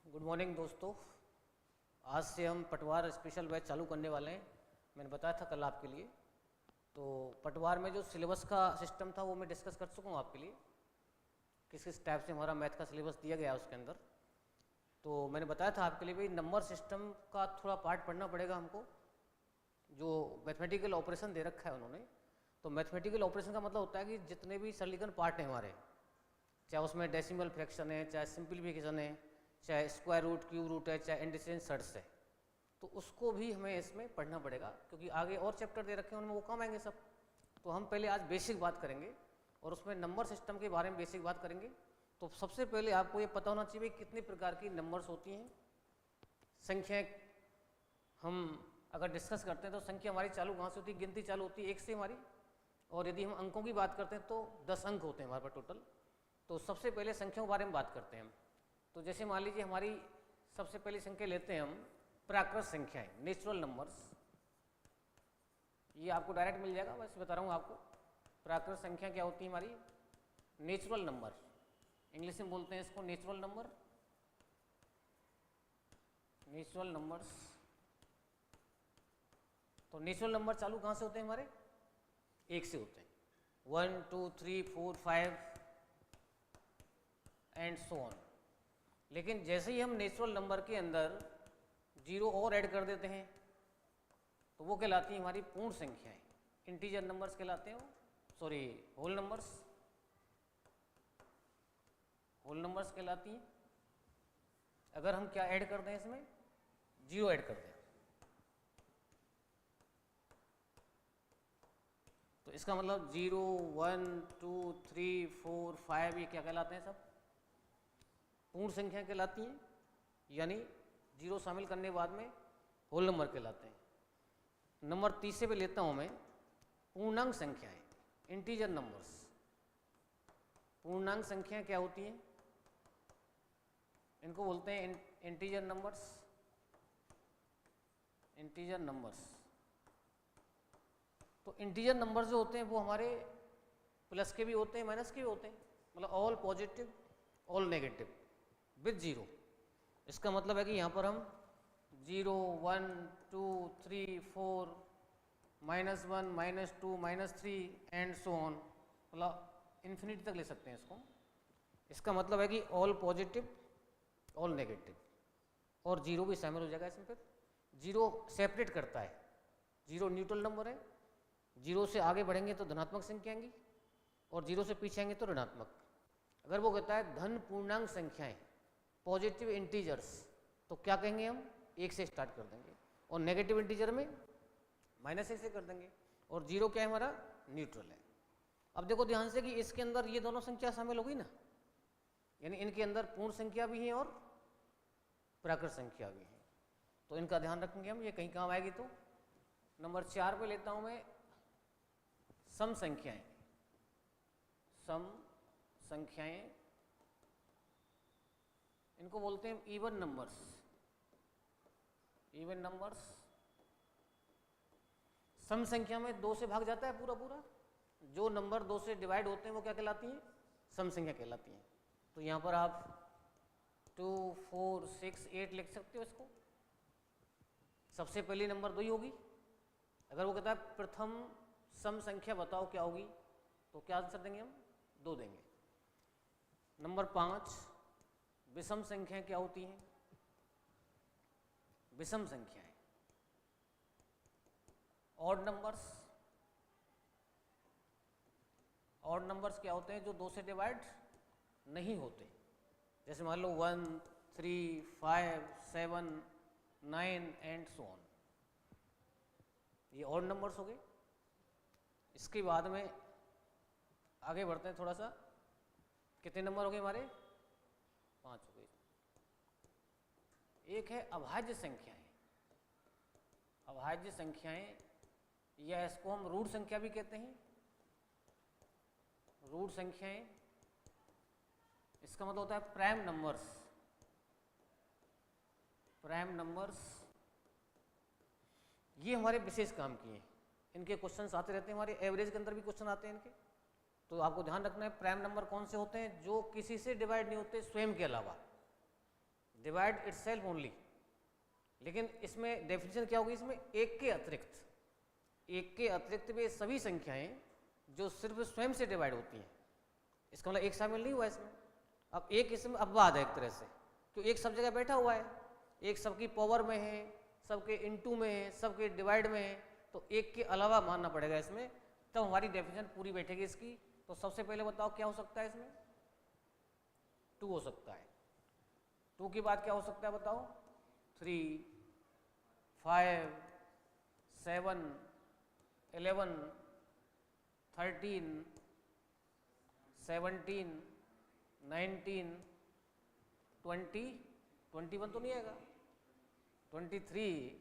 Good morning दोस्तों। आज से हम पटवार स्पेशल बैच चालू करने वाले हैं। मैंने बताया था कल आपके लिए। तो पटवार में जो सिलेबस का सिस्टम था वो मैं डिस्कस कर चुका हूँ आपके लिए, किस किस टाइप से हमारा मैथ का सिलेबस दिया गया है उसके अंदर। तो मैंने बताया था आपके लिए भाई नंबर सिस्टम का थोड़ा पार्ट पढ़ना पड़ेगा हमको, जो मैथमेटिकल ऑपरेशन दे रखा है उन्होंने। तो मैथमेटिकल ऑपरेशन का मतलब होता है कि जितने भी सरलीकरण पार्ट हैं हमारे, चाहे उसमें डेसिमल फ्रैक्शन है, चाहे सिंप्लीफिकेशन है, चाहे स्क्वायर रूट, क्यूब रूट है, चाहे इंडिसेंस सर्ट्स है, तो उसको भी हमें इसमें पढ़ना पड़ेगा, क्योंकि आगे और चैप्टर दे रखे हैं उनमें वो काम आएंगे सब। तो हम पहले आज बेसिक बात करेंगे और उसमें नंबर सिस्टम के बारे में बेसिक बात करेंगे। तो सबसे पहले आपको ये पता होना चाहिए कितने प्रकार की नंबर्स होती हैं। संख्याएं हम अगर डिस्कस करते हैं तो संख्या हमारी चालू कहाँ से होती है? गिनती चालू होती है 1 से हमारी। और यदि हम अंकों की बात करते हैं तो 10 अंक होते हैं हमारे पास टोटल। तो सबसे पहले संख्याओं के बारे में बात करते हैं हम। तो जैसे मान लीजिए हमारी सबसे पहली संख्या लेते हैं हम प्राकृत संख्याएं, नेचुरल नंबर्स। ये आपको डायरेक्ट मिल जाएगा, बस बता रहा हूँ आपको। प्राकृत संख्या क्या होती है हमारी? Natural number. इंग्लिश में बोलते हैं इसको नेचुरल नंबर। Natural numbers. तो नेचुरल नंबर चालू कहाँ से होते हैं हमारे? 1 से होते हैं। 1 2 3 4 5 एंड सो ऑन। लेकिन जैसे ही हम नेचुरल नंबर के अंदर 0 और ऐड कर देते हैं तो वो कहलाती हैं हमारी पूर्ण संख्याएं, इंटीजर नंबर्स कहलाते हैं। Sorry, whole numbers. Whole numbers कहलाती हैं। अगर हम क्या ऐड कर दें इसमें? 0 ऐड कर दें तो इसका मतलब 0 1 2 3 4 5 ये क्या कहलाते हैं? सब पूर्ण संख्या कहलाती हैं, यानी 0 शामिल करने के बाद में होल नंबर कहलाते हैं। नंबर 30 पे लेता हूं मैं पूर्णांक संख्याएं, इंटीजर नंबर्स। पूर्णांक संख्याएं क्या होती हैं? इनको बोलते हैं इंटीजर नंबर्स। Integer numbers. तो इंटीजर नंबर जो होते हैं वो हमारे प्लस के भी होते हैं, माइनस के भी होते हैं। मतलब all positive, all negative with 0। इसका मतलब है कि यहाँ पर हम 0 1 2 3 4 -1 -2 -3 एंड सो ऑन, मतलब इन्फिनिटी तक ले सकते हैं इसको। इसका मतलब है कि ऑल पॉजिटिव, ऑल नेगेटिव, और 0 भी शामिल हो जाएगा इसमें। फिर 0 सेपरेट करता है। 0 न्यूट्रल नंबर है। 0 से आगे बढ़ेंगे तो धनात्मक संख्या आएंगी और 0 से पीछे आएंगे तो ऋणात्मक। अगर वो कहता है धन पूर्णांक संख्याएं, पॉजिटिव इंटीजर्स, तो क्या कहेंगे हम? 1 से स्टार्ट कर देंगे। और नेगेटिव इंटीजर में -1 से कर देंगे। और 0 क्या है हमारा? न्यूट्रल है। अब देखो ध्यान से कि इसके अंदर ये दोनों संख्या शामिल हो गई ना, यानी इनके अंदर पूर्ण संख्या भी है और प्राकृत संख्या भी है। तो इनका ध्यान रखेंगे हम, ये कहीं काम आएगी। तो नंबर 4 पे लेता हूं मैं सम संख्याएं। सम संख्याएं, इनको बोलते हैं इवन नंबर्स। Even numbers. सम संख्या में 2 से भाग जाता है पूरा पूरा। जो नंबर 2 से डिवाइड होते हैं वो क्या कहलाती हैं? सम संख्या कहलाती हैं। तो यहाँ पर आप 2 4 6 8 लिख सकते हो इसको। सबसे पहली नंबर 2 ही होगी। अगर वो कहता है प्रथम सम संख्या बताओ क्या होगी, तो क्या आंसर देंगे हम? 2 देंगे। नंबर 5 विषम संख्याएं क्या होती हैं? विषम संख्याएं। Odd numbers. ऑड नंबर्स क्या होते हैं? जो 2 से डिवाइड नहीं होते। जैसे मान लो 1 3 5 7 9 एंड सो ऑन, ये ऑड नंबर्स हो गए। इसके बाद में आगे बढ़ते हैं थोड़ा सा। कितने नंबर हो गए हमारे? 5 हो गए। एक है अभाज्य संख्याएं। अभाज्य संख्याएं, या इसको हम रूट संख्या भी कहते हैं। रूट संख्याएं, इसका मतलब होता है प्राइम नंबर्स। प्राइम नंबर्स ये हमारे विशेष काम की हैं। इनके क्वेश्चंस आते रहते हैं, हमारे एवरेज के अंदर भी क्वेश्चन आते हैं इनके। तो आपको ध्यान रखना है प्राइम नंबर कौन से होते हैं? जो किसी से डिवाइड नहीं होते स्वयं के अलावा। डिवाइड इटसेल्फ ओनली, लेकिन इसमें डेफिनेशन क्या होगी, इसमें एक के अतिरिक्त वे सभी संख्याएं जो सिर्फ स्वयं से डिवाइड होती हैं। इसका मतलब एक शामिल नहीं हुआ इसमें। अब एक इसमें अपवाद है एक तरह से, क्यों एक सब जगह बैठा हुआ है, एक सबकी पावर में है, सबके इनटू में है, सबके डिवाइड में है, तो एक के अलावा मानना पड़ेगा इसमें, तब हमारी डेफिनेशन पूरी बैठेगी इसकी। तो सबसे पहले बताओ क्या हो सकता है इसमें, 2 हो सकता है। 2 के बाद क्या हो सकता है बताओ, 3, 5, 7, 11, 13, 17, 19, 20, 21 तो नहीं आएगा, 23,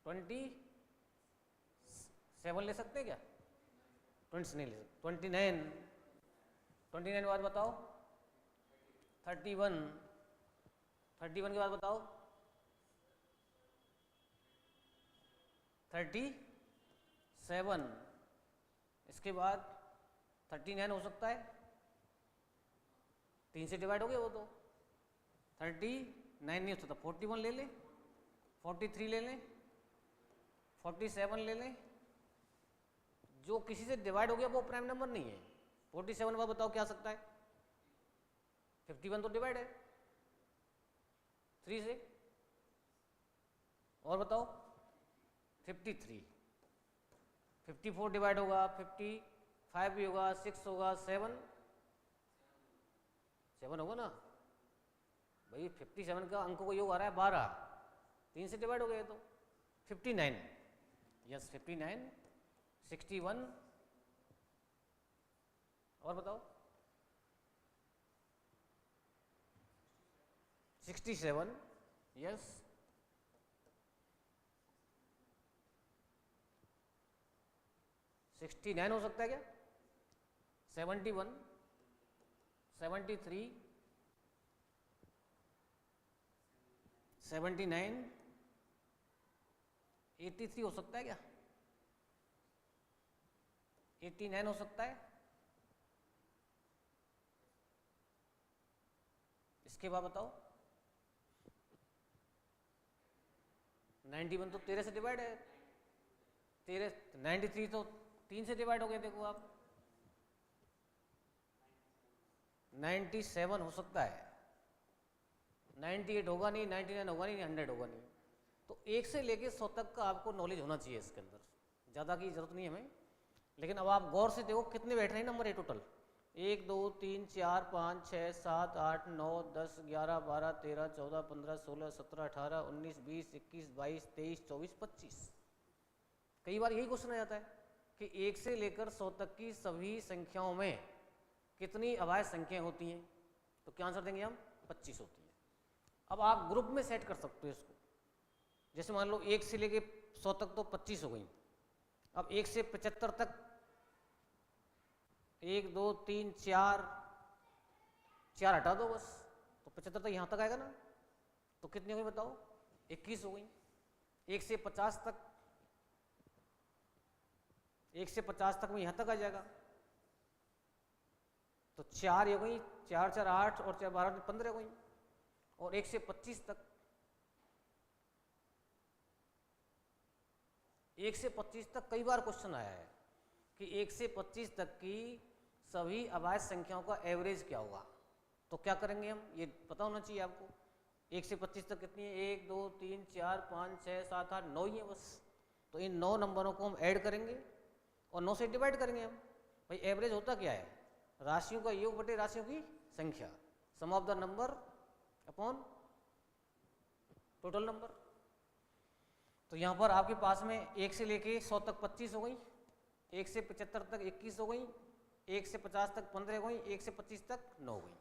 27 ले सकते हैं क्या, 20 नहीं ले सकते, 29 के बाद बताओ 31 के बाद बताओ 37, इसके बाद 39 हो सकता है, 3 से डिवाइड हो गया वो तो, 39 नहीं हो सकता, 41 ले लें, 43 ले लें, 47 ले लें, जो किसी से डिवाइड हो गया वो प्राइम नंबर नहीं है। 47 के बाद बताओ क्या आ सकता है, 51 तो डिवाइड है 3 से, और बताओ 53, 54 डिवाइड होगा, 55 भी होगा, 6 होगा, 7 होगा ना भाई, 57 का अंकों को योग आ रहा है 12, 3 से डिवाइड हो गए तो 59, यस 59, 61, और बताओ 67, यस 69 हो सकता है क्या, 71, 73, 79, 83 हो सकता है क्या, 89 हो सकता है। इसके बाद बताओ 91 तो 13 से डिवाइड है, 93 तो 3 से डिवाइड हो गया, देखो आप 97 हो सकता है, 98 होगा नहीं, 99 होगा नहीं, 100 होगा नहीं। तो 1 से लेके 100 तक का आपको नॉलेज होना चाहिए इसके अंदर, ज़्यादा की ज़रूरत नहीं है हमें। लेकिन अब आप गौर से देखो कितने बैठ रहे हैं नंबर है टोटल, 1 2 3 4 5 6 7 8 9 10 11 12 13 14 15 16 17 18 19 20 21 22 23 24 25। कई बार यही क्वेश्चन आ जाता है कि 1 से लेकर 100 तक की सभी संख्याओं में कितनी अभाज्य संख्याएं होती हैं, तो क्या आंसर देंगे हम, 25 होती हैं। अब आप ग्रुप में सेट कर सकते हो इसको, जैसे मान लो 1 से लेके 100 तक तो 25 हो गई। अब 1 से 75 तक 1 2 3 4 हटा दो बस, तो 75 तक यहाँ तक आएगा ना, तो कितनी हो गई बताओ, 21 हो गई। 1 से 50 तक, 1 से 50 तक में यहाँ तक आ जाएगा, तो 4 हो गई, 4 4 8 और 4 12 15 हो गई। और 1 से 25 तक, 1 से 25 तक कई बार क्वेश्चन आया है कि 1 से 25 तक की सभी अभाज्य संख्याओं का एवरेज क्या होगा, तो क्या करेंगे हम, ये पता होना चाहिए आपको। 1 से 25 तक कितनी है, 1 2 3 4 5 6 7 8 9 ही है बस। तो इन 9 नंबरों को हम ऐड करेंगे और 9 से डिवाइड करेंगे हम। भाई एवरेज होता क्या है, राशियों का योग बटे राशियों की संख्या, sum of the number upon total number. तो यहाँ पर आपके पास में 1 से लेके 100 तक 25 हो गई, 1 से 75 तक 21 हो गई, 1 से 50 तक 15 हो गई, 1 से 25 तक 9 हो गई।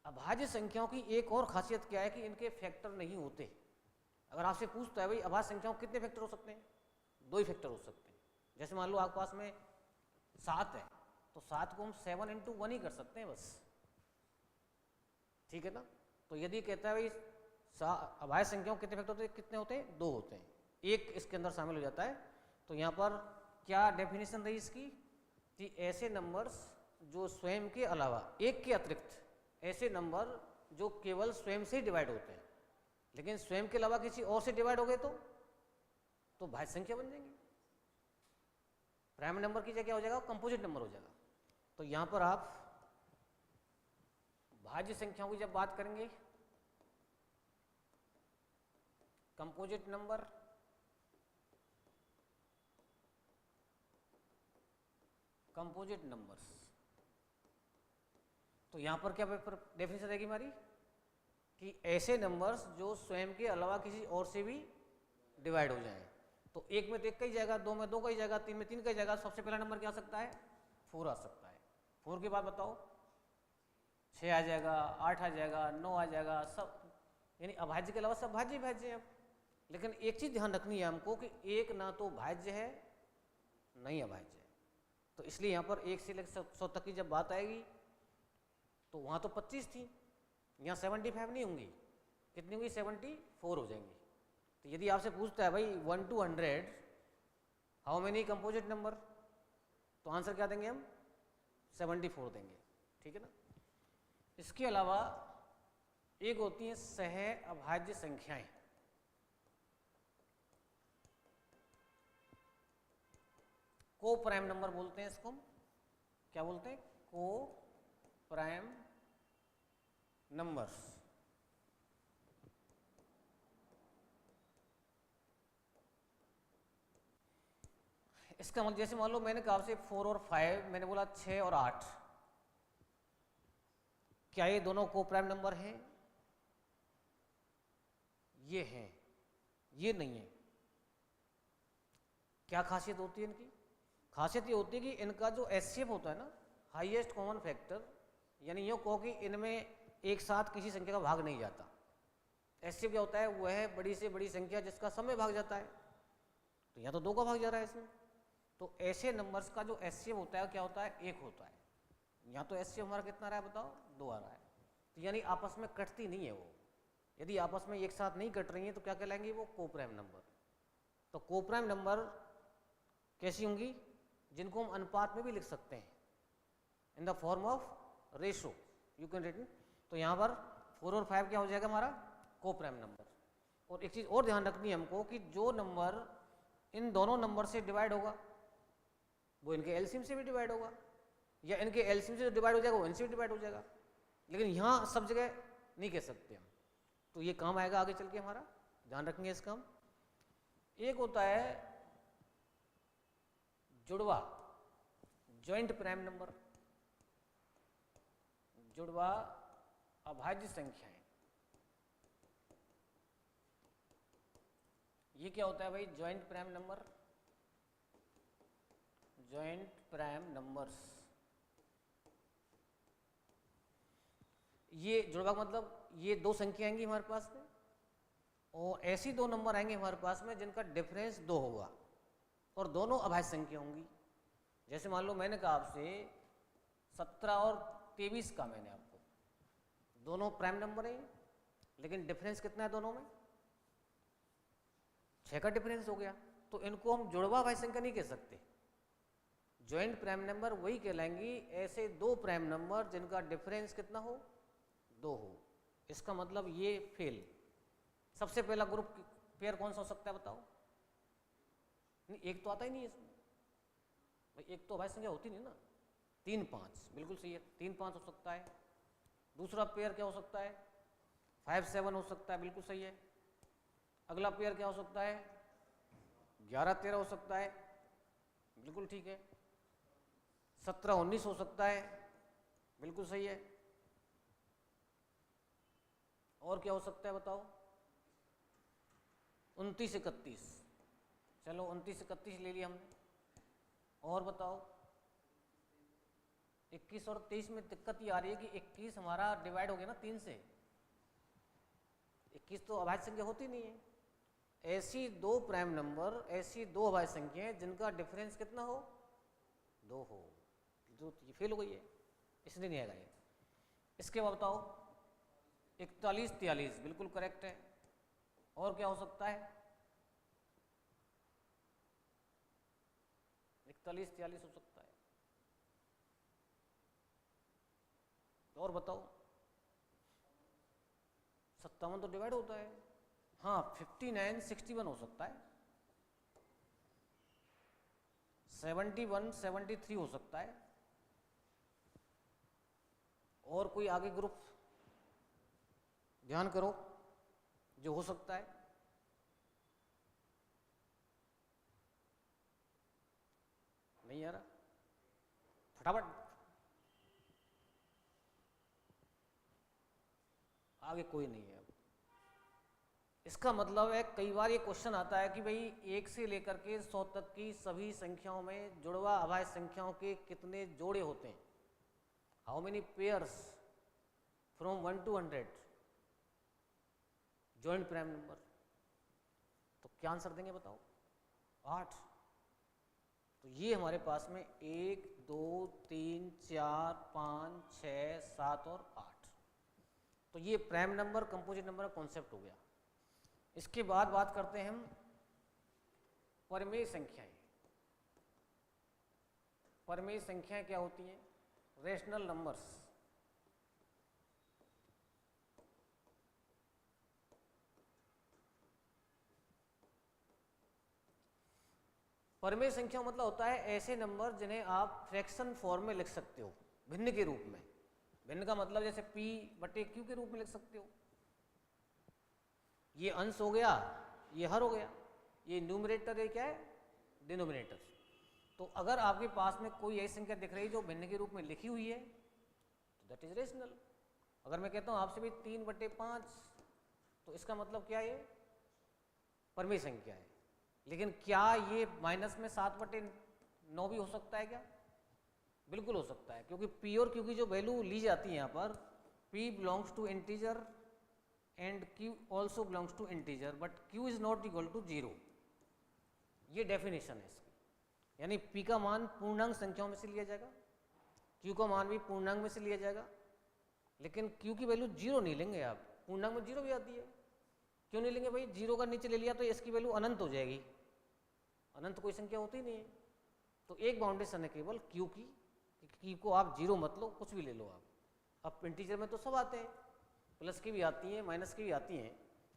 अभाज्य संख्याओं की एक और खासियत क्या है कि इनके फैक्टर नहीं होते। अगर आपसे पूछता है भाई अभाज्य संख्याओं कितने फैक्टर हो सकते हैं, 2 ही फैक्टर हो सकते हैं। जैसे मान लो आपके पास में 7 है, तो 7 को हम 7 × 1 ही कर सकते हैं बस, ठीक है ना। तो यदि कहता है भाई अभाज्य संख्याओं कितने फैक्टर होते हैं, कितने होते हैं, 2 होते हैं, 1 इसके अंदर शामिल हो जाता है। तो यहाँ पर क्या डेफिनेशन रही इसकी कि ऐसे नंबर्स जो स्वयं के अलावा, एक के अतिरिक्त ऐसे नंबर जो केवल स्वयं से ही डिवाइड होते हैं, लेकिन स्वयं के अलावा किसी और से डिवाइड हो गए तो भाज्य संख्या बन जाएंगी। प्राइम नंबर की जगह क्या हो जाएगा, कंपोजिट नंबर हो जाएगा। तो यहां पर आप भाज्य संख्याओं की जब बात करेंगे, कंपोजिट नंबर, कंपोजिट नंबर्स, तो यहां पर क्या डेफिनेशन रहेगी हमारी कि ऐसे नंबर्स जो स्वयं के अलावा किसी और से भी डिवाइड हो जाएं। तो एक में तो एक का ही जाएगा, दो में दो का ही जाएगा, तीन में तीन का ही जाएगा। सबसे पहला नंबर क्या आ सकता है, 4 आ सकता है। 4 के बाद बताओ 6 आ जाएगा, 8 आ जाएगा, 9 आ जाएगा, सब यानी अभाज्य के अलावा सब भाज्य ही भाज्य है। लेकिन एक चीज ध्यान रखनी है हमको कि एक ना तो भाज्य है नहीं अभाज्य है। तो इसलिए यहाँ पर 1 से लेकर 100 तक की जब बात आएगी तो वहाँ तो 25 थी, यहाँ 75 नहीं होंगी, कितनी होंगी, 74 हो जाएंगी। तो यदि आपसे पूछता है भाई 1 to 100 how many composite number, तो आंसर क्या देंगे हम, 74 देंगे, ठीक है ना। इसके अलावा एक होती है सह अभाज्य संख्याएं। को प्राइम नंबर बोलते हैं इसको हम, क्या बोलते हैं, को प्राइम नंबर्स। इसका मतलब जैसे मान लो मैंने कहा आपसे 4 और 5, मैंने बोला 6 और 8, क्या ये दोनों को प्राइम नंबर हैं, ये हैं, ये नहीं है। क्या खासियत होती है इनकी, खासियत ये होती है कि इनका जो एचसीएफ होता है ना, हाईएस्ट कॉमन फैक्टर, यानी यूँ कहो कि इनमें एक साथ किसी संख्या का भाग नहीं जाता। एचसीएफ क्या होता है, वह है बड़ी से बड़ी संख्या जिसका समय भाग जाता है। तो यहाँ तो 2 का भाग जा रहा है इसमें। तो ऐसे नंबर्स का जो एचसीएफ होता है क्या होता है, 1 होता है। यहाँ तो एचसीएफ हमारा कितना आ रहा है बताओ, 2 आ रहा है। तो यानी आपस में कटती नहीं है वो। यदि आपस में एक साथ नहीं कट रही है तो क्या कहलाएंगे वो, कोप्राइम नंबर। तो कोप्राइम नंबर कैसी होंगी, जिनको हम अनुपात में भी लिख सकते हैं, in the form of ratio you can written. तो यहाँ पर 4 और 5 क्या हो जाएगा हमारा, कोप्राइम नंबर। और एक चीज़ और ध्यान रखनी है हमको कि जो नंबर इन दोनों नंबर से डिवाइड होगा वो इनके एलसीएम से भी डिवाइड होगा, या इनके एलसीएम से जो डिवाइड हो जाएगा वो इनसे भी डिवाइड हो जाएगा। लेकिन यहाँ सब जगह नहीं कह सकते हम। तो ये काम आएगा आगे चल के हमारा, ध्यान रखेंगे इस काम। एक होता है जुड़वा, जॉइंट प्राइम नंबर, जुड़वा अभाज्य संख्याएं। ये क्या होता है भाई, joint prime number, joint prime numbers. ये जुड़वा मतलब ये 2 संख्या आएंगी हमारे पास में, और ऐसी 2 नंबर आएंगे हमारे पास में जिनका डिफरेंस 2 होगा और दोनों अभाज्य संख्या होंगी। जैसे मान लो मैंने कहा आपसे 17 और 23 का, मैंने आपको, दोनों प्राइम नंबर हैं लेकिन डिफरेंस कितना है दोनों में, 6 का डिफरेंस हो गया। तो इनको हम जुड़वा अभाज्य संख्या नहीं कह सकते। जॉइंट प्राइम नंबर वही कहलाएंगी ऐसे 2 प्राइम नंबर जिनका डिफरेंस कितना हो, 2 हो। इसका मतलब ये फेल। सबसे पहला ग्रुप पेयर कौन सा हो सकता है बताओ, नहीं एक तो आता ही नहीं है इसमें भाई, एक तो अभाज्य संख्या होती नहीं ना। 3 5 बिल्कुल सही है, 3 5 हो सकता है। दूसरा पेयर क्या हो सकता है, 5 7 हो सकता है, बिल्कुल सही है। अगला पेयर क्या हो सकता है, 11 13 हो सकता है, बिल्कुल ठीक है। 17 19 हो सकता है, बिल्कुल सही है। और क्या हो सकता है बताओ, 29 31, चलो 29 31 ले लिया हमने। और बताओ 21 और 23 में दिक्कत ये आ रही है कि 21 हमारा डिवाइड हो गया ना 3 से, 21 तो अभाज्य संख्या होती नहीं है। ऐसी 2 प्राइम नंबर, ऐसी 2 अभाज्य संख्याएं जिनका डिफरेंस कितना हो, 2 हो, तो ये फेल हो गई है, इसलिए नहीं आएगा ये। इसके बाद बताओ 41 43, बिल्कुल करेक्ट है। और क्या हो सकता है, 41 43 हो सकता है। और बताओ 57 तो डिवाइड होता है। हाँ 59 61 हो सकता है, 71 73 हो सकता है। और कोई आगे ग्रुप ध्यान करो जो हो सकता है। नहीं आ रहा, फटाफट आगे कोई नहीं है। अब इसका मतलब है कई बार ये क्वेश्चन आता है कि भाई 1 से लेकर के 100 तक की सभी संख्याओं में जुड़वा अभाज्य संख्याओं के कितने जोड़े होते हैं, how many pairs from 1 to 100 joint prime number. तो क्या आंसर देंगे बताओ? 8। तो ये हमारे पास में 1 2 3 4 5 6 7 और 8। तो ये प्राइम नंबर कंपोजिट नंबर का कॉन्सेप्ट हो गया। इसके बाद बात करते हैं हम परमेय संख्याएं। परमेय संख्याएं क्या होती हैं? Rational numbers. परमेय संख्या मतलब होता है ऐसे नंबर जिन्हें आप फ्रैक्शन फॉर्म में लिख सकते हो, भिन्न के रूप में। भिन्न का मतलब जैसे p/q के रूप में लिख सकते हो। ये अंश हो गया, ये हर हो गया, ये न्यूमरेटर है, क्या है डिनोमिनेटर। तो अगर आपके पास में कोई ऐसी संख्या दिख रही है जो भिन्न के रूप में लिखी हुई है तो दैट इज रेशनल। अगर मैं कहता हूँ आपसे भी 3/5, तो इसका मतलब क्या है? परमेय संख्या है। लेकिन क्या ये माइनस में 7/9 भी हो सकता है क्या? बिल्कुल हो सकता है, क्योंकि p और q की जो वैल्यू ली जाती है यहाँ पर, p belongs to integer and q also belongs to integer but q is not equal to 0। ये डेफिनेशन है इसकी। यानी p का मान पूर्णांक संख्याओं में से लिया जाएगा, q का मान भी पूर्णांक में से लिया जाएगा, लेकिन q की वैल्यू 0 नहीं लेंगे आप। पूर्णांक में 0 भी आती है, क्यों नहीं लेंगे भाई? 0 का नीचे ले लिया तो इसकी वैल्यू अनंत हो जाएगी। अनंत कोई संख्या होती नहीं है। तो एक बाउंडेशन है केवल q की, q को आप 0 मत लो, कुछ भी ले लो आप। अब इंटीजर में तो सब आते हैं, प्लस की भी आती हैं, माइनस की भी आती हैं।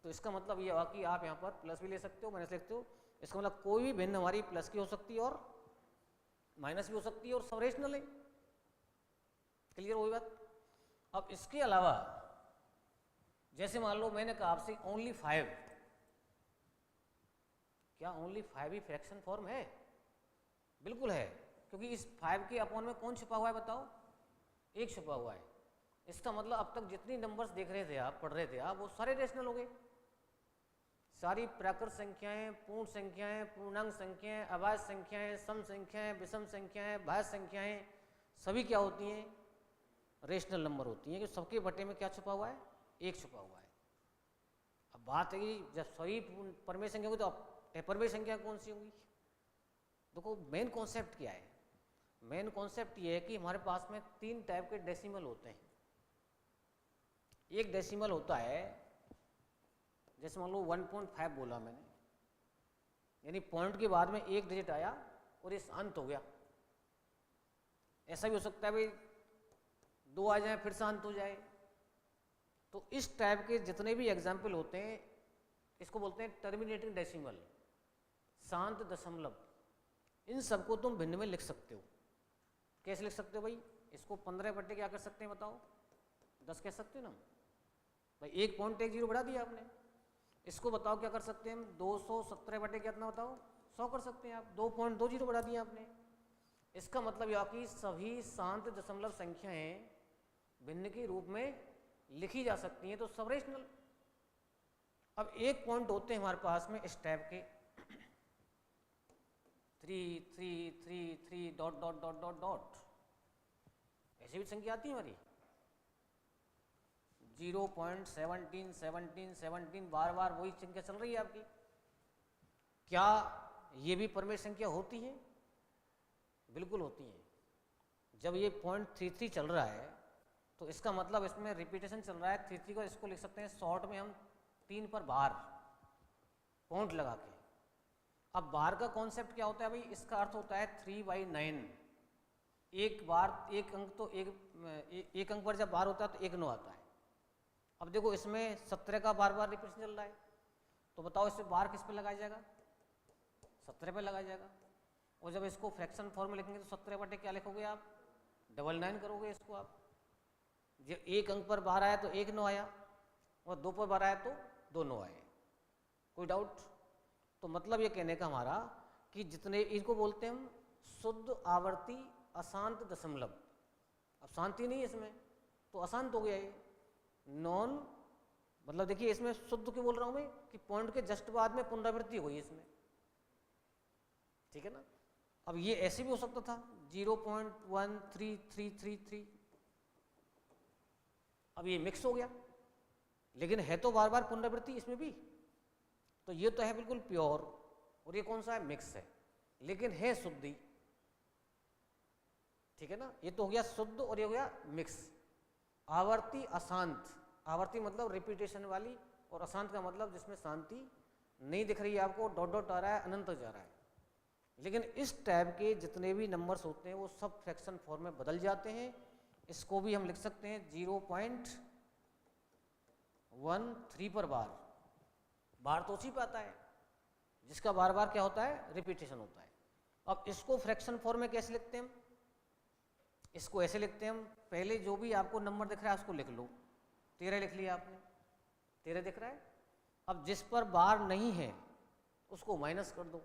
तो इसका मतलब ये हुआ कि आप यहाँ पर प्लस भी ले सकते हो, माइनस ले सकते हो। इसका मतलब कोई भी भिन्न हमारी प्लस की हो सकती है और माइनस भी हो सकती है, और सब रेशनल है। क्लियर हुई बात? अब इसके अलावा जैसे मान लो मैंने कहा आपसे ओनली 5, क्या ओनली 5 ही फ्रैक्शन फॉर्म है? बिल्कुल है, क्योंकि इस 5 के अपॉन में कौन छुपा हुआ है बताओ? 1 छुपा हुआ है। इसका मतलब अब तक जितनी नंबर्स देख रहे थे आप, पढ़ रहे थे आप, वो सारे रेशनल हो गए। सारी प्राकृत संख्याएं, पूर्ण संख्याएं, पूर्णांक संख्याएं, अभाज्य संख्याएं, सम संख्याएं, विषम संख्याएं, भाज्य संख्याएं, सभी क्या होती हैं? रेशनल नंबर होती हैं। कि सबके बटे में क्या छुपा हुआ है? 1 छुपा हुआ है। अब बात है कि जब सभी परमेय संख्या होगी तो अपरमेय संख्या कौन सी होंगी? देखो मेन कॉन्सेप्ट क्या है? मेन कॉन्सेप्ट ये है कि हमारे पास में 3 टाइप के डेसिमल होते हैं। एक डेसिमल होता है, जैसे मान लो 1.5 बोला मैंने, यानी पॉइंट के बाद में एक डिजिट आया और ये शांत हो गया। ऐसा भी हो सकता है भाई 2 आ जाए फिर शांत हो जाए। तो इस टाइप के जितने भी एग्जाम्पल होते हैं, इसको बोलते हैं टर्मिनेटिंग डेसिमल, शांत दशमलव। इन सबको तुम भिन्न में लिख सकते हो। कैसे लिख सकते हो भाई? इसको 15 बटे क्या कर सकते हैं बताओ? 10 कह सकते हो ना भाई। 1.10 बढ़ा दिया आपने। इसको बताओ क्या कर सकते हैं हम? 217 बटे कितना बताओ? 100 कर सकते हैं आप। 2.20 बढ़ा दिया आपने। इसका मतलब यह कि सभी शांत दशमलव संख्याएं भिन्न के रूप में लिखी जा सकती हैं, तो सब रेशनल। अब एक पॉइंट होते हैं हमारे पास में इस टाइप के 3 3 3 3 dot dot dot dot dot, ऐसी भी संख्या आती है हमारी 0.17 17 17, बार बार वही संख्या चल रही है आपकी। क्या ये भी परमेय संख्या होती है? बिल्कुल होती है। जब ये 0.33 चल रहा है तो इसका मतलब इसमें रिपीटेशन चल रहा है 33 को। इसको लिख सकते हैं शॉर्ट में हम 3 पर बार पॉइंट लगा के। अब बार का कॉन्सेप्ट क्या होता है भाई? इसका अर्थ होता है 3/9। एक बार एक अंक तो एक अंक पर जब बार होता है तो 1 9 आता है। अब देखो इसमें 17 का बार बार रिपीटेशन चल रहा है, तो बताओ इसमें बार किस पे लगाया जाएगा, 17 पे लगाया जाएगा। और जब इसको फ्रैक्शन फॉर्म में लिखेंगे तो 17 बटे क्या लिखोगे आप, 99 करोगे इसको आप। जब एक अंक पर बार आया तो 1 9 आया, और 2 पर बार आया तो 2 9 आए। कोई डाउट? तो मतलब ये कहने का हमारा कि जितने इनको बोलते हैं हम शुद्ध आवर्ती अशांत दशमलव। अब शांति नहीं है इसमें तो अशांत हो गया ये। नॉन मतलब देखिए इसमें शुद्ध क्यों बोल रहा हूं मैं कि पॉइंट के जस्ट बाद में पुनरावृत्ति हुई इसमें, ठीक है ना। अब ये ऐसे भी हो सकता था 0.13333, अब ये मिक्स हो गया, लेकिन है तो बार बार पुनरावृत्ति इसमें भी। तो ये तो है बिल्कुल प्योर, और ये कौन सा है, मिक्स है, लेकिन है शुद्धि, ठीक है ना। ये तो हो गया शुद्ध और ये हो गया मिक्स। आवर्ती अशांत, आवर्ती मतलब रिपीटेशन वाली, और अशांत का मतलब जिसमें शांति नहीं दिख रही है आपको, डॉट डॉट आ रहा है, अनंत जा रहा है। लेकिन इस टाइप के जितने भी नंबर्स होते हैं वो सब फ्रैक्शन फॉर्म में बदल जाते हैं। इसको भी हम लिख सकते हैं 0.13 पर बार तो उसी पे आता है जिसका बार बार क्या होता है, रिपीटेशन होता है। अब इसको फ्रैक्शन फॉर्म में कैसे लिखते हैं हम, इसको ऐसे लिखते हैं हम, पहले जो भी आपको नंबर दिख रहा है उसको लिख लो। 13 लिख लिया आपने, 13 दिख रहा है। अब जिस पर बार नहीं है उसको माइनस कर दो,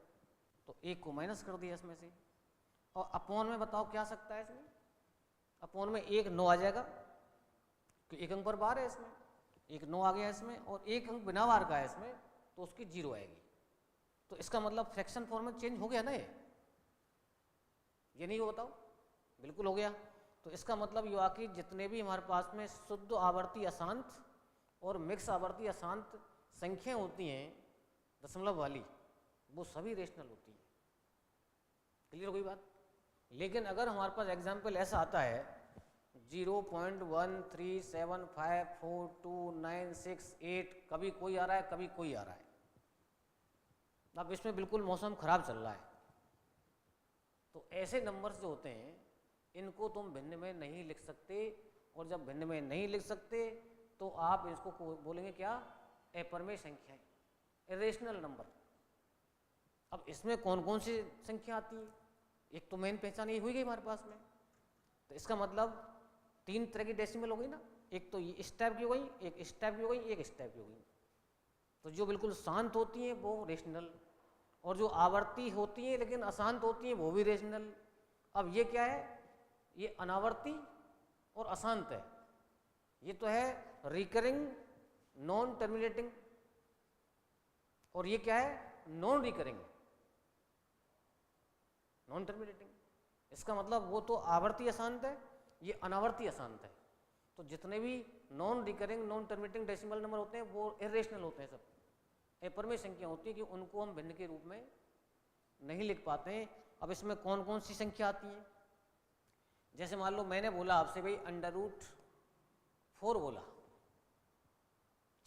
तो 1 को माइनस कर दिया इसमें से। और अपॉन में बताओ क्या आ सकता है इसमें, अपॉन में 1 9 आ जाएगा, क्योंकि 1 अंक पर बार है इसमें, 1 9 आ गया इसमें, और 1 अंक बिना बार का है इसमें तो उसकी 0 आएगी। तो इसका मतलब फ्रैक्शन फॉर्म में चेंज हो गया ना, ये नहीं हो, बताओ, बिल्कुल हो गया। तो इसका मतलब ये हुआ कि जितने भी हमारे पास में शुद्ध आवर्ती अशांत और मिक्स आवर्ती अशांत संख्या होती हैं दशमलव वाली, वो सभी रेशनल होती हैं। क्लियर हो गई बात। लेकिन अगर हमारे पास एग्जाम्पल ऐसा आता है 0.137542968, कभी कोई आ रहा है कभी कोई आ रहा है, अब इसमें बिल्कुल मौसम खराब चल रहा है, तो ऐसे नंबर्स जो होते हैं इनको तुम भिन्न में नहीं लिख सकते। और जब भिन्न में नहीं लिख सकते तो आप इसको बोलेंगे क्या, अपरिमेय संख्याएं, इरेशनल नंबर। अब इसमें कौन कौन सी संख्या आती है, एक तो मेन पहचान ये हुई गई हमारे पास में। तो इसका मतलब 3 तरह की डेसिमल हो गई ना, एक तो ये इस टाइप की हो गई, एक इस टाइप की हो गई, एक इस टाइप की हो गई। तो जो बिल्कुल शांत होती हैं वो रेशनल, और जो आवर्ती होती हैं लेकिन अशांत होती हैं वो भी रेशनल। अब ये क्या है, ये अनावर्ती और अशांत है। ये तो है रिकरिंग नॉन टर्मिनेटिंग, और ये क्या है, नॉन रिकरिंग नॉन टर्मिनेटिंग। इसका मतलब वो तो आवर्ती अशांत है, ये अनावर्ती अशांत है। तो जितने भी non recurring non terminating decimal number होते हैं वो इरेशनल होते हैं, सब अपरिमेय संख्या होती है कि उनको हम भिन्न के रूप में नहीं लिख पाते हैं। अब इसमें कौन कौन सी संख्या आती है, जैसे मान लो मैंने बोला आपसे भाई √4 बोला,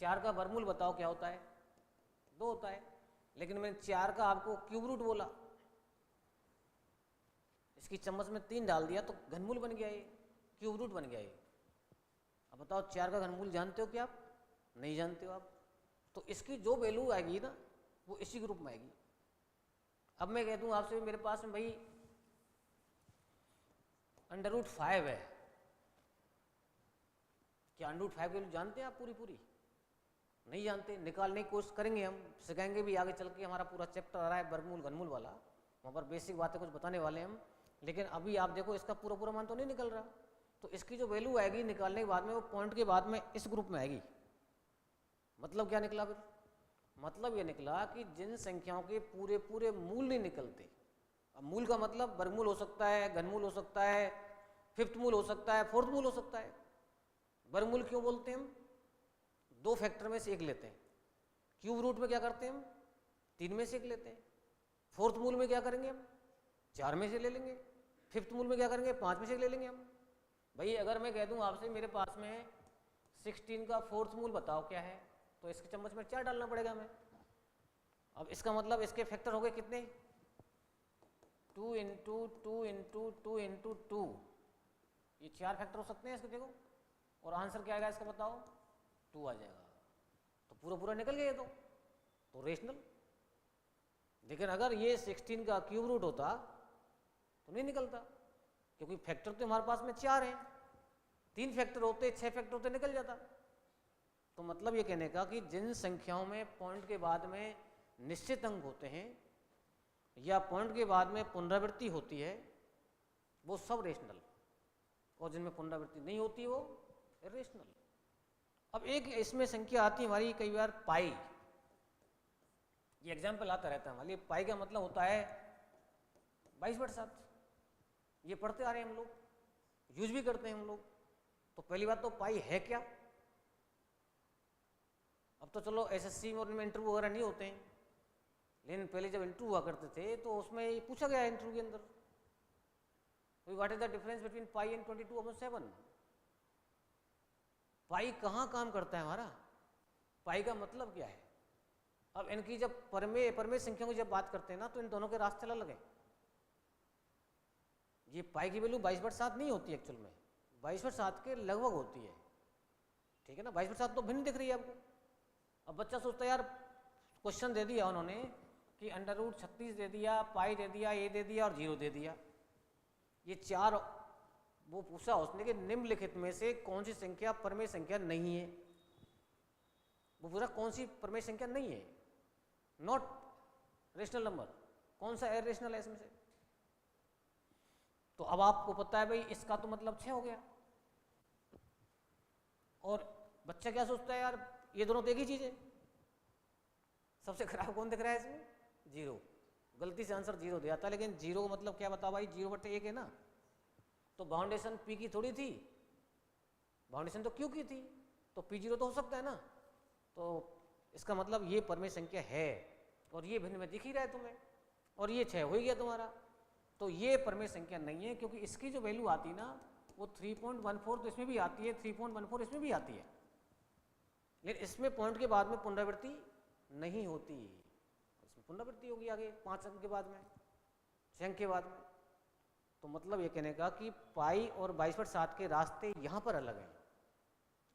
4 का वर्गमूल बताओ क्या होता है, 2 होता है। लेकिन मैंने 4 का आपको क्यूब रूट बोला, इसकी चम्मच में 3 डाल दिया तो घनमूल बन गया, ये क्यूब रूट बन गया ये। अब बताओ 4 का घनमूल जानते हो क्या आप, नहीं जानते हो आप, तो इसकी जो वैल्यू आएगी ना वो इसी ग्रुप में आएगी। अब मैं कह दूं आपसे मेरे पास में भाई √5 है, क्या √5 की वैल्यू जानते हैं आप पूरी? नहीं जानते। निकालने की कोशिश करेंगे, हम सिखाएंगे भी आगे चल के, हमारा पूरा चैप्टर आ रहा है वर्गमूल घनमूल वाला, वहाँ पर बेसिक बातें कुछ बताने वाले हैं हम। लेकिन अभी आप देखो इसका पूरा मान तो नहीं निकल रहा, तो इसकी जो वैल्यू आएगी निकालने के बाद में वो पॉइंट के बाद में इस ग्रुप में आएगी। मतलब क्या निकला फिर, मतलब ये निकला कि जिन संख्याओं के पूरे मूल नहीं निकलते। अब मूल का मतलब वर्गमूल हो सकता है, घनमूल हो सकता है, फिफ्थ मूल हो सकता है, फोर्थ मूल हो सकता है। वर्गमूल क्यों बोलते हैं हम, 2 फैक्टर में से एक लेते हैं। क्यूब रूट में क्या करते हैं हम, 3 में से एक लेते हैं। फोर्थ मूल में क्या करेंगे हम, 4 में से ले लेंगे। फिफ्थ मूल में क्या करेंगे, 5 में से ले लेंगे हम। भाई अगर मैं कह दूं आपसे मेरे पास में 16 का फोर्थ मूल बताओ क्या है, तो इसके चम्मच में 4 डालना पड़ेगा हमें। अब इसका मतलब इसके फैक्टर हो गए कितने, 2 × 2 × 2 × 2, ये 4 फैक्टर हो सकते हैं इसके, देखो। और आंसर क्या आएगा इसका बताओ, 2 आ जाएगा। तो पूरा पूरा निकल गया ये तो रेशनल। लेकिन अगर ये 16 का क्यूब रूट होता तो नहीं निकलता, क्योंकि फैक्टर तो हमारे पास में 4 हैं, 3 फैक्टर होते, 6 फैक्टर होते, निकल जाता। तो मतलब ये कहने का कि जिन संख्याओं में पॉइंट के बाद में निश्चित अंक होते हैं या पॉइंट के बाद में पुनरावृत्ति होती है वो सब रेशनल, और जिनमें पुनरावृत्ति नहीं होती वो इरेशनल। अब एक इसमें संख्या आती है हमारी कई बार पाई, ये एग्जाम्पल आता रहता है हमारे। पाई का मतलब होता है 22/7, ये पढ़ते आ रहे हैं हम लोग, यूज भी करते हैं हम लोग। तो पहली बात तो पाई है क्या? अब तो चलो एसएससी में उनमें इंटरव्यू वगैरह नहीं होते हैं, लेकिन पहले जब इंटरव्यू हुआ करते थे तो उसमें ये पूछा गया इंटरव्यू के अंदर, what is the difference between pi and 22/7। पाई कहाँ काम करता है हमारा, पाई का मतलब क्या है? अब इनकी जब परमेय संख्याओं की जब बात करते हैं ना, तो इन दोनों के रास्ते अलग हैं। ये पाई की वैल्यू 22/7 नहीं होती एक्चुअल में, 22/7 के लगभग होती है, ठीक है ना। 22/7 तो भिन्न दिख रही है आपको। अब बच्चा सोचता है यार क्वेश्चन दे दिया उन्होंने कि √36 दे दिया, पाई दे दिया, ए दे दिया और 0 दे दिया, ये 4 वो पूछा उसने कि निम्नलिखित में से कौन सी संख्या परमेय संख्या नहीं है। वो पूरा कौन सी परमेय संख्या नहीं है, नॉट रेशनल नंबर, कौन सा इरेशनल है इसमें से। तो अब आपको पता है भाई इसका तो मतलब 6 हो गया। और बच्चा क्या सोचता है यार ये दोनों तो एक ही चीज है। सबसे खराब कौन दिख रहा है इसमें? 0। गलती से आंसर 0 दिया था, लेकिन 0 का मतलब क्या बताओ भाई, 0/1 है ना। तो बाउंडेशन P की थोड़ी थी, बाउंडेशन तो Q की थी, तो P0 तो हो सकता है ना। तो इसका मतलब ये परमेय संख्या है, और ये भिन्न में दिख ही रहा है तुम्हें, और ये 6 हो ही गया तुम्हारा। तो ये परमेय संख्या नहीं है, क्योंकि इसकी जो वैल्यू आती ना वो 3.14 तो इसमें भी आती है, 3.14 इसमें भी आती है, लेकिन इसमें पॉइंट के बाद में पुनरावृत्ति नहीं होती, इसमें पुनरावृत्ति होगी आगे 5 अंक के बाद में, 6 अंक के बाद में। तो मतलब ये कहने का कि पाई और 22/7 के रास्ते यहाँ पर अलग हैं।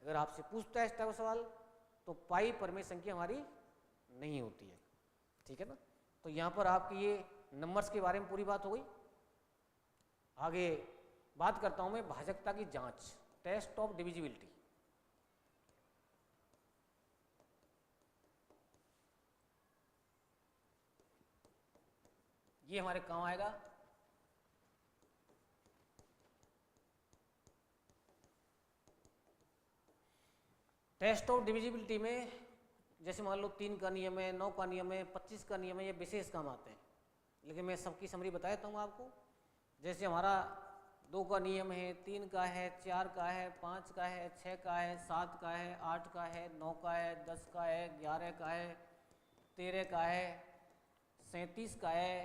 अगर आपसे पूछता है इस टाइप का सवाल तो पाई परमेय संख्या हमारी नहीं होती है, ठीक है ना। तो यहाँ पर आपकी ये नंबर्स के बारे में पूरी बात हो गई। आगे बात करता हूँ मैं भाजकता की जांच, टेस्ट ऑफ डिविजिबिलिटी। ये हमारे काम आएगा। टेस्ट ऑफ डिविजिबिलिटी में जैसे मान लो 3 का नियम है, 9 का नियम है, 25 का नियम है, ये विशेष काम आते हैं, लेकिन मैं सबकी समरी बता देता हूँ आपको। जैसे हमारा 2 का नियम है, 3 का है, 4 का है, 5 का है, 6 का है, 7 का है, 8 का है, 9 का है, 10 का है, 11 का है, 13 का है, 37 का है,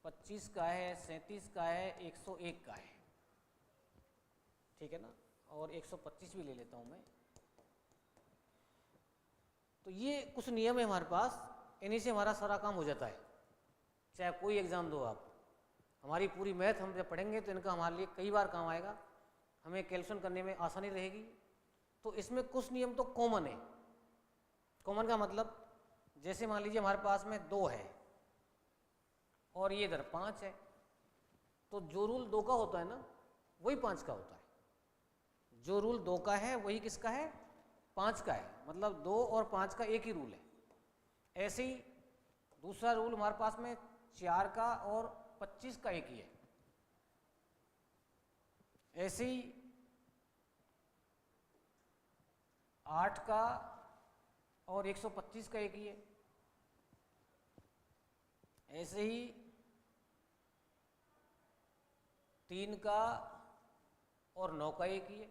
25 का है, 37 का है, 101 का है, ठीक है ना। और 125 भी ले लेता हूँ मैं। तो ये कुछ नियम है हमारे पास, इन्हीं से हमारा सारा काम हो जाता है, चाहे कोई एग्ज़ाम दो आप। हमारी पूरी मैथ हम जब पढ़ेंगे तो इनका हमारे लिए कई बार काम आएगा, हमें कैलकुलेशन करने में आसानी रहेगी। तो इसमें कुछ नियम तो कॉमन है। कॉमन का मतलब जैसे मान लीजिए हमारे पास में 2 है और ये इधर 5 है, तो जो रूल 2 का होता है ना वही 5 का होता है। जो रूल 2 का है वही किसका है? 5 का है। मतलब 2 और 5 का एक ही रूल है। ऐसे ही दूसरा रूल हमारे पास में 4 का और 25 का एक ही है। ऐसे ही 8 का और 125 का एक ही है। ऐसे ही 3 का और 9 का एक ही है।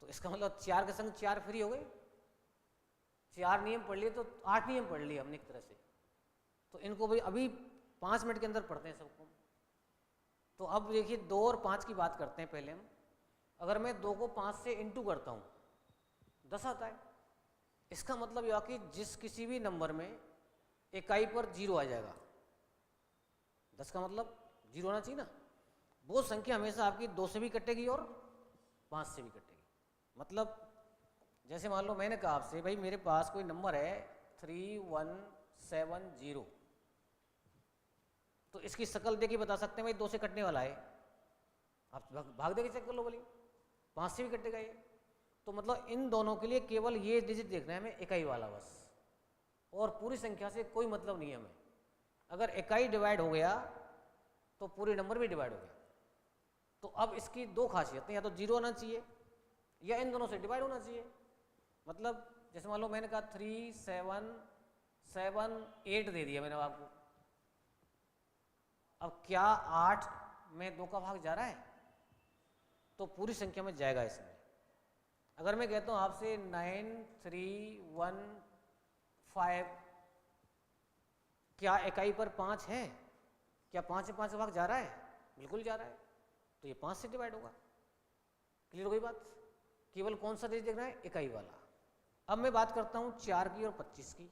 तो इसका मतलब 4 के संग 4 फ्री हो गए। 4 नियम पढ़ लिए तो 8 नियम पढ़ लिए हमने एक तरह से। तो इनको भाई अभी 5 मिनट के अंदर पढ़ते हैं सबको। तो अब देखिए 2 और 5 की बात करते हैं पहले हम। अगर मैं 2 को 5 से इंटू करता हूँ 10 आता है। इसका मतलब यह कि जिस किसी भी नंबर में इकाई पर 0 आ जाएगा, 10 का मतलब 0 होना चाहिए ना, वो संख्या हमेशा आपकी 2 से भी कटेगी और 5 से भी कटेगी। मतलब जैसे मान लो मैंने कहा आपसे भाई मेरे पास कोई नंबर है 3170, तो इसकी शक्ल देखी बता सकते हैं भाई 2 से कटने वाला है, आप भाग देके चेक कर लो, बोलिए 5 से भी कटेगा ये। तो मतलब इन दोनों के लिए केवल ये डिजिट देखना है हमें, इकाई वाला बस, और पूरी संख्या से कोई मतलब नहीं है हमें। अगर इकाई डिवाइड हो गया तो पूरे नंबर भी डिवाइड हो गया। तो अब इसकी दो खासियतें, या तो 0 होना चाहिए या इन दोनों से डिवाइड होना चाहिए। मतलब जैसे मान लो मैंने कहा 3778 दे दिया मैंने आपको, अब क्या 8 में 2 का भाग जा रहा है? तो पूरी संख्या में जाएगा इसमें। अगर मैं कहता हूं आपसे 9315, क्या इकाई पर 5 है? क्या 5 से 5 का भाग जा रहा है? बिल्कुल जा रहा है, तो ये 5 से डिवाइड होगा। क्लियर हो गई बात? केवल कौन सा डिजिट देखना है? इकाई वाला। अब मैं बात करता हूं 4 की और 25 की।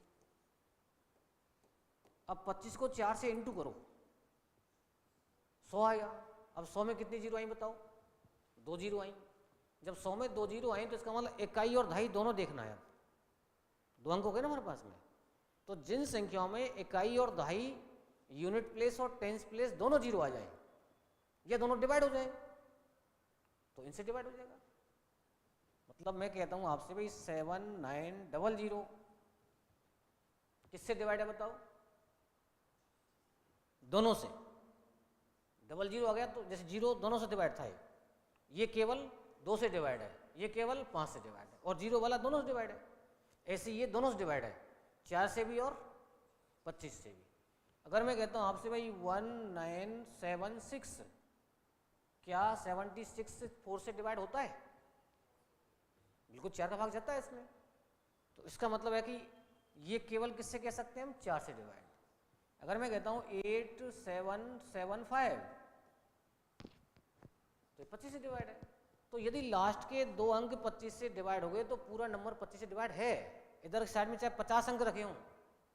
अब 25 को 4 से इंटू करो, 100 आएगा। अब 100 में कितनी जीरो आई बताओ? 2 जीरो आई। जब 100 में 2 जीरो आई तो इसका मतलब इकाई और दहाई दोनों देखना है। 2 अंक हो गए ना हमारे पास में। तो जिन संख्याओं में इकाई और दहाई, यूनिट प्लेस और टेंस प्लेस दोनों जीरो आ जाए या दोनों डिवाइड हो जाए, तो इनसे डिवाइड हो जाएगा। मतलब मैं कहता हूं आपसे भाई 7900 किससे डिवाइड है बताओ? दोनों से। 00 आ गया तो जैसे 0 दोनों से डिवाइड था, ये केवल 2 से डिवाइड है, ये केवल 5 से डिवाइड है, और 0 वाला दोनों से डिवाइड है। ऐसे ये दोनों से डिवाइड है, 4 से भी और 25 से भी। अगर मैं कहता हूं आपसे भाई 1976, क्या 76 4 से डिवाइड होता है? बिल्कुल 4 का भाग जाता है इसमें। तो इसका मतलब है कि ये केवल किससे कह सकते हैं हम? 4 से डिवाइड। अगर मैं कहता हूं 8775, तो 25 से डिवाइड है। तो यदि लास्ट के 2 अंक 25 से डिवाइड हो गए तो पूरा नंबर 25 से डिवाइड है। इधर साइड में चाहे 50 अंक रखे हों,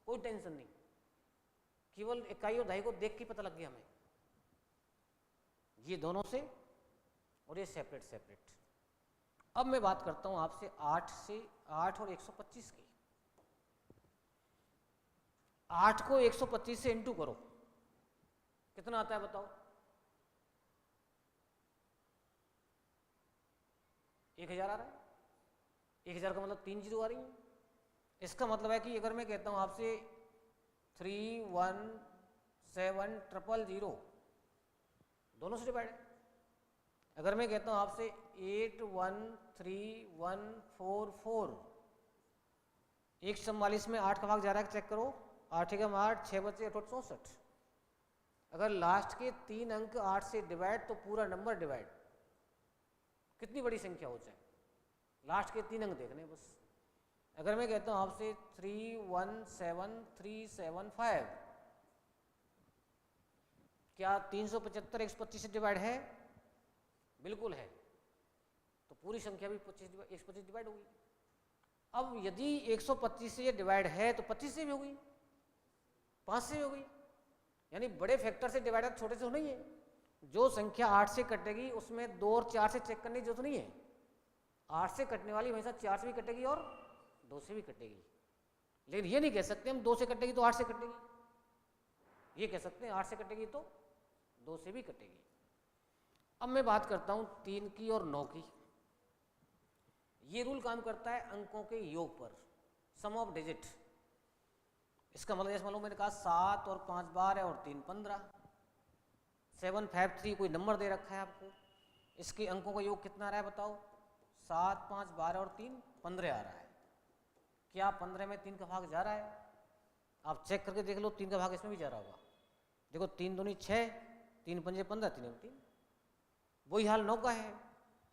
कोई टेंशन नहीं, केवल इकाई और दहाई को देख के पता लग गया हमें, ये दोनों से और ये सेपरेट सेपरेट। अब मैं बात करता हूं आपसे 8 और 125 की। 8 को 125 से इंटू करो, कितना आता है बताओ? 1000 आ रहा है। 1000 का मतलब 3 जीरो आ रही है। इसका मतलब है कि अगर मैं कहता हूं आपसे 317000, दोनों से डिवाइड है। अगर मैं कहता हूं आपसे 813144, 144 में 8 का भाग जा रहा है, चेक करो। 8 एकम 8, 6 बचे 8 64। अगर लास्ट के 3 अंक 8 से डिवाइड तो पूरा नंबर डिवाइड, कितनी बड़ी संख्या हो जाए, लास्ट के 3 अंक देखने बस। अगर मैं कहता हूं आपसे 317375, क्या 375 125 से डिवाइड है? बिल्कुल है, तो पूरी संख्या भी 125 डिवाइड होगी। अब यदि 125 से ये डिवाइड है तो 25 से भी होगी, 5 से भी होगी, यानी बड़े फैक्टर से डिवाइड है, छोटे से नहीं है। जो संख्या 8 से कटेगी उसमें 2 और 4 से चेक करने की जरूरत नहीं है। 8 से कटने वाली हमेशा 4 से भी कटेगी और 2 से भी कटेगी। लेकिन ये नहीं कह सकते हम 2 से कटेगी तो 8 से कटेगी, ये कह सकते हैं 8 से कटेगी तो 2 से भी कटेगी। अब मैं बात करता हूं 3 की और 9 की। ये रूल काम करता है अंकों के योग पर, सम ऑफ डिजिट। इसका मतलब जैसे मान लो मैंने कहा 7 और 5 12 और 3 15, 753 कोई नंबर दे रखा है आपको, इसके अंकों का योग कितना आ रहा है बताओ? 7 5 12 और 3 15 आ रहा है। क्या 15 में 3 का भाग जा रहा है? आप चेक करके देख लो, 3 का भाग इसमें भी जा रहा होगा। देखो 3 दूनी 6, 3 पंजे 15, 3 3। वही हाल 9 का है।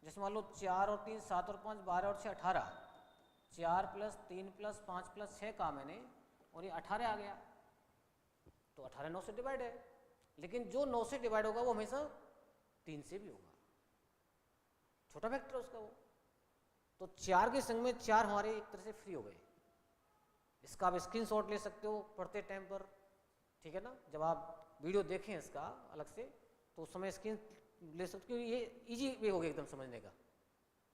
जैसे मान लो 4 और 3 7 और 5 12 और 6 18, 4 + 3 + 5 + 6 का मैंने, और ये 18 आ गया। तो 18 9 से डिवाइड है, लेकिन जो 9 से डिवाइड होगा वो हमेशा 3 से भी होगा, छोटा फैक्टर है उसका वो। तो 4 के संग में 4 हमारे एक तरह से फ्री हो गए। इसका आप स्क्रीनशॉट ले सकते हो पढ़ते टाइम पर, ठीक है ना? जब आप वीडियो देखें इसका अलग से तो उस समय स्क्रीन ले सकते हो, ये इजी वे हो गया एकदम समझने का।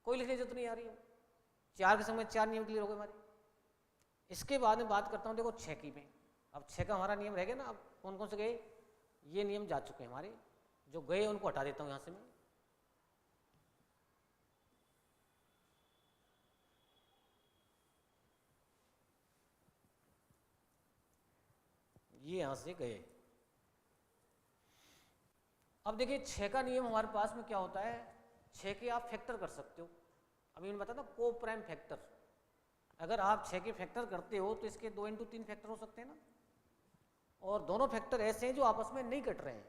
कोई लिखने की जरूरत नहीं आ रही है। 4 के समय 4 नियम क्लियर हो गए हमारे। इसके बाद में बात करता हूँ देखो 6 की में। अब 6 का हमारा नियम रह गया ना। अब कौन कौन से गए, ये नियम जा चुके हैं हमारे, जो गए उनको हटा देता हूँ यहाँ से मैं। ये यहाँ से गए। अब देखिए 6 का नियम हमारे पास में क्या होता है, 6 के आप फैक्टर कर सकते हो। अभी मैंने बताया था को प्राइम फैक्टर। अगर आप 6 के फैक्टर करते हो तो इसके 2 इंटू 3 फैक्टर हो सकते हैं ना, और दोनों फैक्टर ऐसे हैं जो आपस में नहीं कट रहे हैं।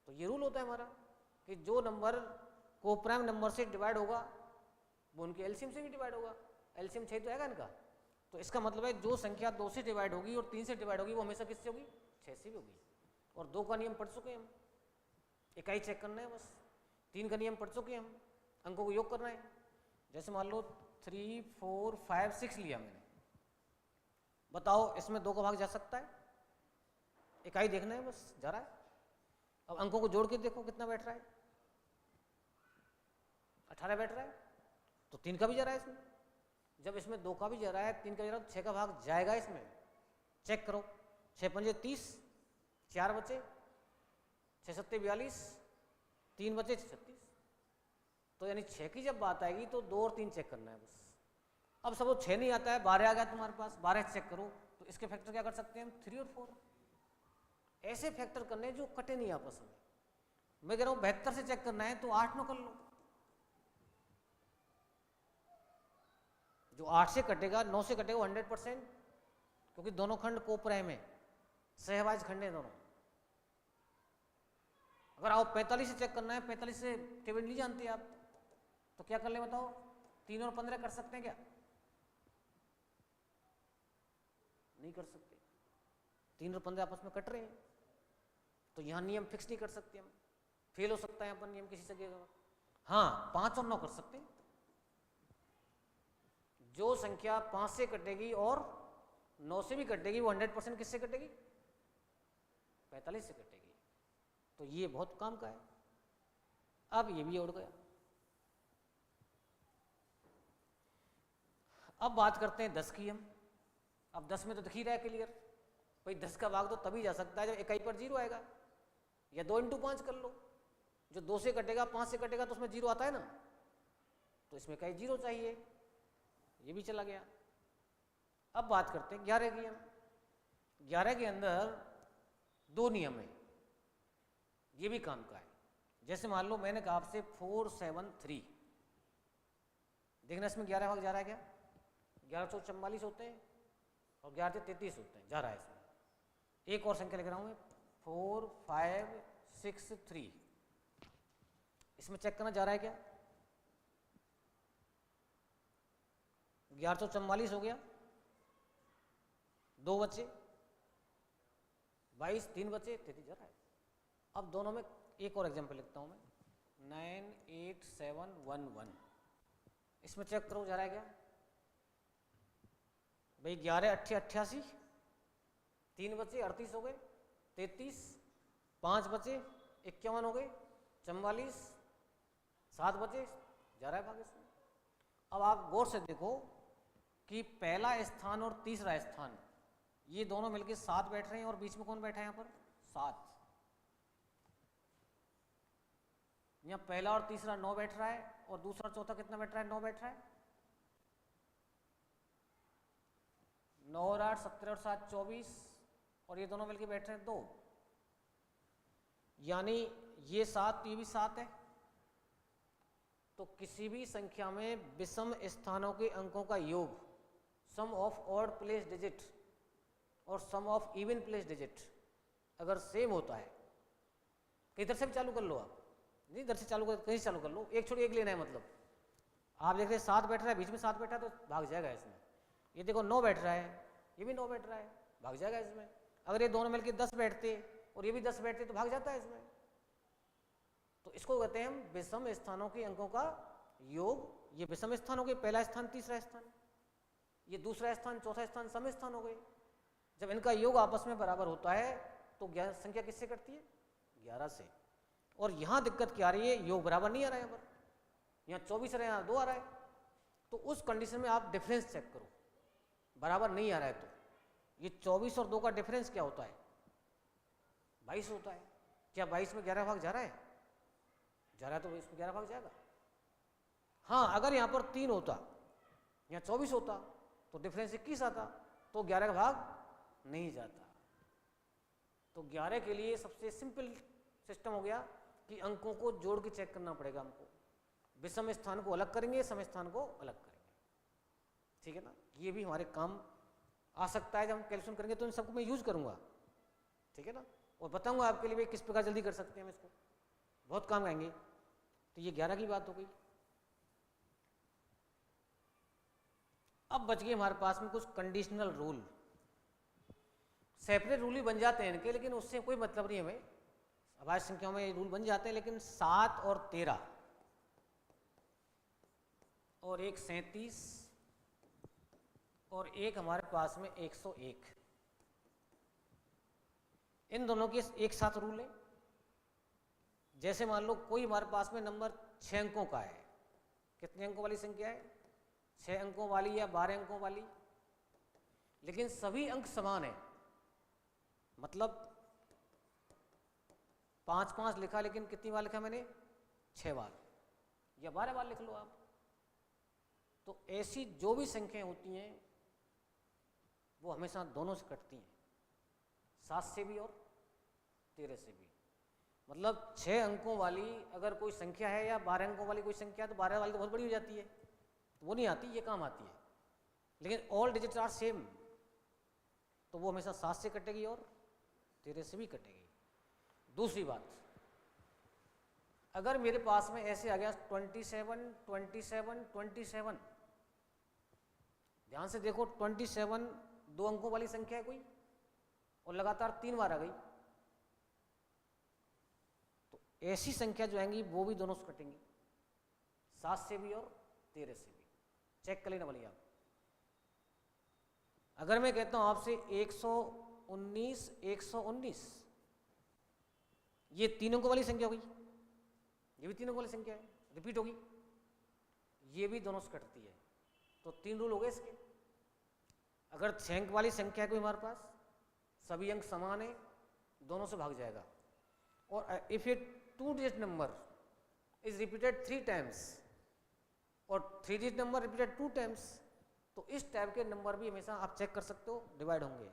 तो ये रूल होता है हमारा कि जो नंबर को प्राइम नंबर से डिवाइड होगा वो उनके एलसीएम से भी डिवाइड होगा। एलसीएम 6 तो आएगा इनका, तो इसका मतलब है जो संख्या 2 से डिवाइड होगी और 3 से डिवाइड होगी वो हमेशा किससे होगी, 6 से भी होगी। और 2 का नियम पढ़ चुके हैं हम, इकाई चेक करना है बस। 3 का नियम पढ़ चुके हैं हम, अंकों को योग करना है। जैसे मान लो 3, 4, 5, 6 लिया मैंने, बताओ इसमें 2 का भाग जा सकता है, इकाई देखना है बस, जा रहा है। अब अंकों को जोड़ के देखो कितना बैठ रहा है, 18 बैठ रहा है, तो 3 का भी जा रहा है इसमें। जब इसमें 2 का भी जा रहा है, 3 का जा रहा है, 6 का भाग जाएगा इसमें। चेक करो, 6 पंजे 30, 4 बचे, 6 सत्ते 42, 3 बचे 36। तो यानी 6 की जब बात आएगी तो 2 और 3 चेक करना है बस। अब सब 6 नहीं आता है, 12 आ गया तुम्हारे पास, 12 चेक करो, तो इसके फैक्टर क्या कर सकते हैं हम, 3 और 4। ऐसे फैक्टर करने जो कटे नहीं आपस में। मैं कह रहा हूँ 72 से चेक करना है तो 8 में कर लो। जो 8 से कटेगा 9 से कटेगा 100%, क्योंकि दोनों खंड को प्राइम है, सहवाज खंड है दोनों। अगर आप 45 से चेक करना है, 45 से टेबल नहीं जानते आप, तो क्या कर ले बताओ, 3 और 15 कर सकते हैं क्या, नहीं कर सकते। 3 और 15 आपस में कट रहे हैं, तो यहाँ नियम फिक्स नहीं कर सकते हम, फेल हो सकता है अपन नियम किसी जगह। हाँ 5 और 9 कर सकते हैं। जो संख्या 5 से कटेगी और 9 से भी कटेगी वो 100% किससे कटेगी, 45 से कटेगी। तो ये बहुत काम का है। अब ये भी उड़ गया। अब बात करते हैं 10 की हम। अब 10 में तो दिख ही रहा है क्लियर भाई, 10 का भाग तो तभी जा सकता है जब इकाई पर 0 आएगा, या 2 इंटू 5 कर लो। जो 2 से कटेगा 5 से कटेगा तो उसमें 0 आता है ना, तो इसमें इकाई 0 चाहिए, ये भी चला गया। अब बात करते हैं 11 की हम। 11 के अंदर 2 नियम है, ये भी काम का है। जैसे मान लो मैंने कहा आपसे 4, 7, 3, देखना इसमें 11 भाग जा रहा है क्या, 11 चौक 44 होते हैं और 11 से 33 होते हैं, जा रहा है इसमें। एक और संख्या लिख रहा हूं मैं, 4, 5, 6, 3, इसमें चेक करना जा रहा है क्या, 11 चौक 44 हो गया, 2 बचे, 22, 3 बचे, 33 जा रहा है। अब दोनों में एक और एग्जांपल लिखता हूं मैं, 9, 8, 7, 1, 1, इसमें चेक करो जा रहा है क्या भाई, 11 8 88, 3 बचे 38 हो गए, 33, 5 बचे 51 हो गए, 44, 7 बचे, जा रहा है भाग इसमें। अब आप गौर से देखो कि पहला स्थान और तीसरा स्थान ये दोनों मिलके 7 बैठ रहे हैं, और बीच में कौन बैठा है यहाँ पर, 7। यहाँ पहला और तीसरा 9 बैठ रहा है, और दूसरा चौथा कितना बैठ रहा है, 9 बैठ रहा है। 9 और 8 17 और 7 24, और ये दोनों मिलके बैठ रहे हैं 2, यानी ये 7 ये भी 7 है। तो किसी भी संख्या में विषम स्थानों के अंकों का योग, सम ऑफ ऑड प्लेस डिजिट और सम ऑफ इवन प्लेस डिजिट अगर सेम होता है, इधर से भी चालू कर लो आप, नहीं इधर से चालू कर, कहीं से चालू कर लो, एक छोड़ एक लेना है। मतलब आप देख रहे 7 बैठ रहा है, बीच में 7 बैठा है तो भाग जाएगा इसमें। ये देखो 9 बैठ रहा है, ये भी 9 बैठ रहा है, भाग जाएगा इसमें। अगर ये दोनों मिलकर 10 बैठते और ये भी 10 बैठते तो भाग जाता है इसमें। तो इसको कहते हैं हम विषम स्थानों के अंकों का योग। ये विषम स्थान हो गए, पहला स्थान तीसरा स्थान, ये दूसरा स्थान चौथा स्थान, सम स्थान हो गए। जब इनका योग आपस में बराबर होता है तो संख्या किससे कटती है, 11 से। और यहाँ दिक्कत क्या आ रही है, योग बराबर नहीं आ रहा है यहाँ पर, यहाँ 24 आ रहा है, यहाँ 2 आ रहा है, तो उस कंडीशन में आप डिफरेंस चेक करो, बराबर नहीं आ रहा है तो ये 24 और 2 का डिफरेंस क्या होता है, 22 होता है। क्या 22 में 11 भाग जा रहा है? जा रहा है, तो इसमें 11 भाग जाएगा। हाँ, अगर यहाँ पर 3 होता, यहाँ 24 होता, तो डिफरेंस 21 आता, तो 11 का भाग नहीं जाता। तो 11 के लिए सबसे सिंपल सिस्टम हो गया कि अंकों को जोड़ के चेक करना पड़ेगा हमको। विषम स्थान को अलग करेंगे, सम स्थान को अलग करेंगे, ठीक है ना। ये भी हमारे काम आ सकता है, जब हम कैलकुलेशन करेंगे तो इन सबको मैं यूज करूंगा, ठीक है ना, और बताऊंगा आपके लिए किस प्रकार जल्दी कर सकते हैं हम इसको, बहुत काम आएंगे। तो ये 11 की बात हो गई। अब बच गए हमारे पास में कुछ कंडीशनल रूल। सेपरेट रूल ही बन जाते हैं इनके, लेकिन उससे कोई मतलब नहीं हमें, अभाज्य संख्याओं में रूल बन जाते हैं, लेकिन 7 और 13 और एक 37 और एक हमारे पास में 101, इन दोनों के एक साथ रूल है। जैसे मान लो कोई हमारे पास में नंबर 6 अंकों का है, कितने अंकों वाली संख्या है, 6 अंकों वाली या 12 अंकों वाली, लेकिन सभी अंक समान है, मतलब 5-5 लिखा, लेकिन कितनी बार लिखा मैंने, 6 बार या 12 बार लिख लो आप। तो ऐसी जो भी संख्याएं होती हैं वो हमेशा दोनों से कटती हैं, 7 से भी और 13 से भी। मतलब 6 अंकों वाली अगर कोई संख्या है या 12 अंकों वाली कोई संख्या है, तो 12 वाली तो बहुत बड़ी हो जाती है, तो वो नहीं आती, ये काम आती है। लेकिन ऑल डिजिट्स आर सेम, तो वो हमेशा 7 से कटेगी और 13 से भी कटेगी। दूसरी बात, अगर मेरे पास में ऐसे आ गया 27, 27, 27, ध्यान से देखो, 27 2 अंकों वाली संख्या है कोई, और लगातार 3 बार आ गई, तो ऐसी संख्या जो आएंगी वो भी दोनों से कटेंगी, 7 से भी और 13 से भी। चेक कर लेना भैया। अगर मैं कहता हूं आपसे 119, 119, ये 3 अंकों वाली संख्या होगी, ये भी 3 अंकों वाली संख्या है, रिपीट होगी, ये भी दोनों से कटती है। तो 3 रूल हो गए इसके। अगर 6 अंक वाली संख्या है कोई हमारे पास, सभी अंक समान है, दोनों से भाग जाएगा। और if A 2 digit number is repeated 3 times और 3 डिजिट नंबर रिपीटेड 2 टाइम्स, तो इस टाइप के नंबर भी हमेशा आप चेक कर सकते हो, डिवाइड होंगे।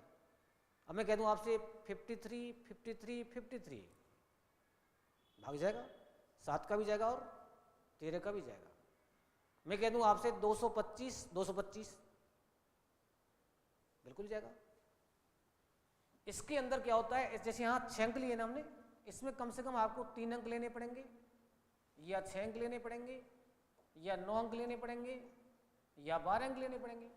अब मैं कह दूं आपसे 53, 53, 53, भाग जाएगा, 7 का भी जाएगा और 13 का भी जाएगा। मैं कह दूं आपसे 225, 225, बिल्कुल जाएगा। इसके अंदर क्या होता है, जैसे यहाँ 6 अंक लिए ना हमने, इसमें कम से कम आपको 3 अंक लेने पड़ेंगे, या 6 अंक लेने पड़ेंगे, या 9 अंक लेने पड़ेंगे, या 12 अंक लेने पड़ेंगे।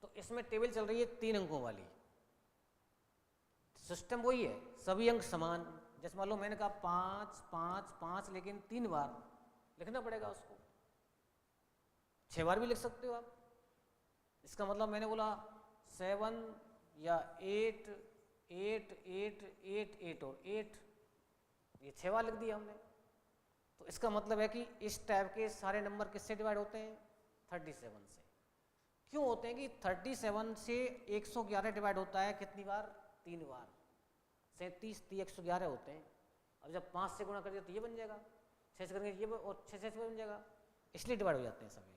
तो इसमें टेबल चल रही है 3 अंकों वाली, सिस्टम वही है, सभी अंक समान। जैसे मान लो मैंने कहा 5, 5, 5, लेकिन 3 बार लिखना पड़ेगा उसको, 6 बार भी लिख सकते हो आप। इसका मतलब मैंने बोला 7 या 8, 8, 8, 8, 8 और 8, ये 6 बार लिख दिया हमने। तो इसका मतलब है कि इस टाइप के सारे नंबर किससे डिवाइड होते हैं, 37 से। क्यों होते हैं कि 37 से 111 डिवाइड होता है कितनी बार, 3 बार। 37 3 111 होते हैं। अब जब 5 से गुणा करेंगे तो ये बन जाएगा, 6 से करेंगे ये, और 6 से बन जाएगा, इसलिए डिवाइड हो जाते हैं सभी।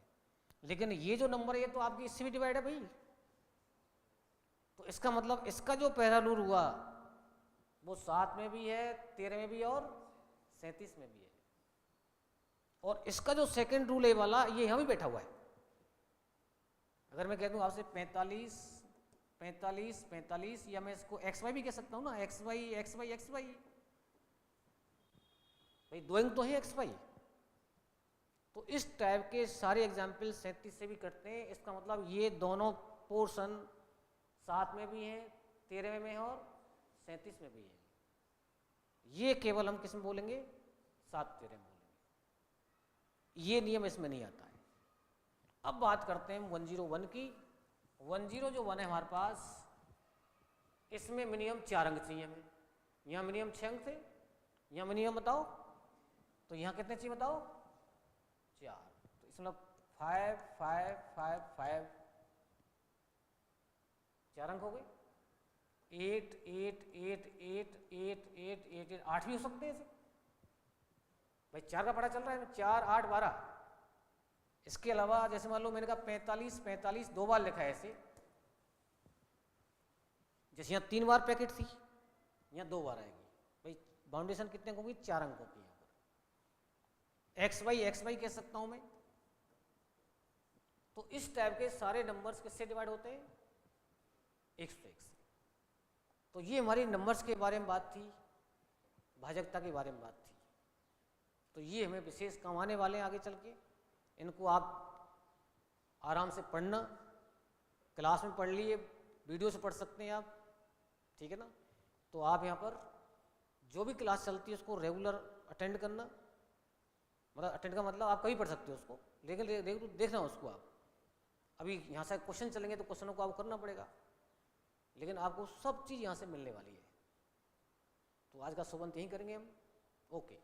लेकिन ये जो नंबर है ये तो आपकी इससे भी डिवाइड है भाई, तो इसका मतलब इसका जो पहला रूल हुआ वो 7 में भी है, 13 में भी है और 37 में भी है। और इसका जो सेकंड रूल है वाला, ये यहाँ भी बैठा हुआ है। अगर मैं कह दूं आपसे 45, 45, 45, या मैं इसको XY भी कह सकता हूँ ना, XY, XY, XY, भाई 2 अंक तो है XY। तो इस टाइप के सारे एग्जाम्पल 37 से भी करते हैं। इसका मतलब ये दोनों पोर्शन 7 में भी हैं, 13 में है और 37 में भी है। ये केवल हम किस में बोलेंगे, 7, 13 में बोलेंगे। ये नियम इसमें नहीं आता है। अब बात करते हैं 101 की। 101 है हमारे पास, इसमें मिनिमम 4 अंक चाहिए हमें। यहाँ मिनिमम 6 अंक थे, यहाँ मिनिमम बताओ, तो यहाँ कितने चाहिए बताओ, 4, तो इसमें 5 5 5 5 4 अंक हो गए। 8 8 8 8 8 8 8 8 भी हो सकते हैं ऐसे भाई, 4 का पता चल रहा है, 4 8 12। इसके अलावा जैसे मान लो मैंने कहा 45 45 2 बार लिखा है ऐसे, जैसे यहाँ 3 बार पैकेट थी, यहाँ 2 बार आएगी भाई। बाउंडेशन कितने अंकों की? 4 अंकों की। यहाँ पर एक्स वाई कह सकता हूं मैं। तो इस टाइप के सारे नंबर्स किससे डिवाइड होते हैं? 101 से। तो ये हमारी नंबर्स के बारे में बात थी, भाजकता के बारे में बात थी। तो ये हमें विशेष काम आने वाले हैं आगे चल के। इनको आप आराम से पढ़ना, क्लास में पढ़ लिए, वीडियो से पढ़ सकते हैं आप, ठीक है ना। तो आप यहाँ पर जो भी क्लास चलती है उसको रेगुलर अटेंड करना, मतलब अटेंड का मतलब आप कभी पढ़ सकते हो उसको, लेकिन रेगुलर देखना उसको आप। अभी यहाँ से क्वेश्चन चलेंगे तो क्वेश्चनों को आपको करना पड़ेगा, लेकिन आपको सब चीज़ यहाँ से मिलने वाली है। तो आज का सुबंत यहीं करेंगे हम। ओके।